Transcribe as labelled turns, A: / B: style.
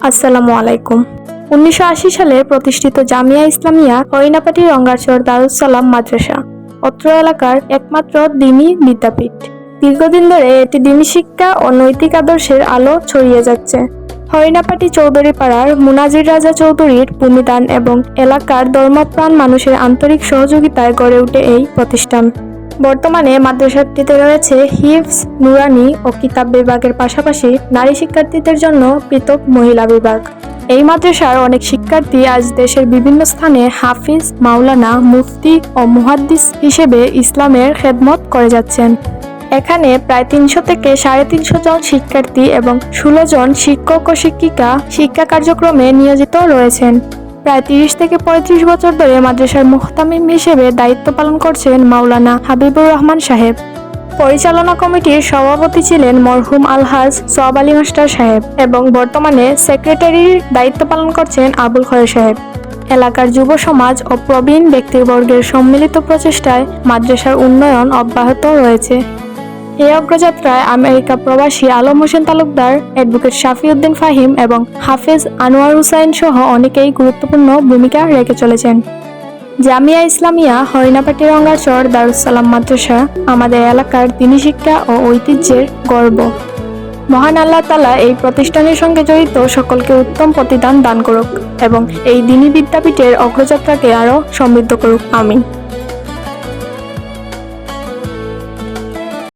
A: আসসালামু আলাইকুম। 1980 সালে প্রতিষ্ঠিত জামিয়া ইসলামিয়া হরিণাপাটি রঙ্গারচর দারুস সালাম মাদ্রাসা অত্র এলাকার একমাত্র দ্বীনি বিদ্যাপীঠ। দীর্ঘদিন ধরে এটি দ্বীনি শিক্ষা ও নৈতিক আদর্শের আলো ছড়িয়ে যাচ্ছে। হরিণাপাটি চৌধুরী পাড়ার মুনাজির রাজা চৌধুরীর ভূমিদান এবং এলাকার ধর্মপ্রাণ মানুষের আন্তরিক সহযোগিতায় গড়ে ওঠে এই প্রতিষ্ঠান। বর্তমানে মাদ্রাসাটিতে রয়েছে হিফজ, নুরানি ও কিতাব বিভাগের পাশাপাশি নারী শিক্ষার্থীদের জন্য পৃথক মহিলা বিভাগ। এই মাদ্রাসার অনেক শিক্ষার্থী আজ দেশের বিভিন্ন স্থানে হাফিজ, মাওলানা, মুফতি ও মুহাদ্দিস হিসেবে ইসলামের খেদমত করে যাচ্ছেন। এখানে প্রায় 300 থেকে 350 জন শিক্ষার্থী এবং 16 জন শিক্ষক ও শিক্ষিকা শিক্ষা কার্যক্রমে নিয়োজিত রয়েছেন। প্রায় 30 থেকে 35 বছর ধরে মাদ্রাসার মুহতামিম হিসেবে দায়িত্ব পালন করছেন মাওলানা হাবিবুর রহমান সাহেব। পরিচালনা কমিটির সভাপতি ছিলেন মরহুম আলহাজ সোয়াব আলী মাস্টার সাহেব এবং বর্তমানে সেক্রেটারির দায়িত্ব পালন করছেন আবুল খয়ের সাহেব। এলাকার যুব সমাজ ও প্রবীণ ব্যক্তিবর্গের সম্মিলিত প্রচেষ্টায় মাদ্রাসার উন্নয়ন অব্যাহত রয়েছে। এই অগ্রযাত্রায় আমেরিকা প্রবাসী আলম হোসেন তালুকদার, অ্যাডভোকেট শাফি উদ্দিন ফাহিম এবং হাফেজ আনোয়ার হুসাইন সহ অনেকেই গুরুত্বপূর্ণ ভূমিকা রেখে চলেছেন। জামিয়া ইসলামিয়া হরিণাপাটি রঙ্গারচর দারুস সালাম মাদ্রাসা আমাদের এলাকার দ্বীনি শিক্ষা ও ঐতিহ্যের গর্ব। মহান আল্লাহ তাআলা এই প্রতিষ্ঠানের সঙ্গে জড়িত সকলকে উত্তম প্রতিদান দান করুক এবং এই দ্বীনি বিদ্যাপীঠের অগ্রযাত্রাকে আরও সমৃদ্ধ করুক। আমিন।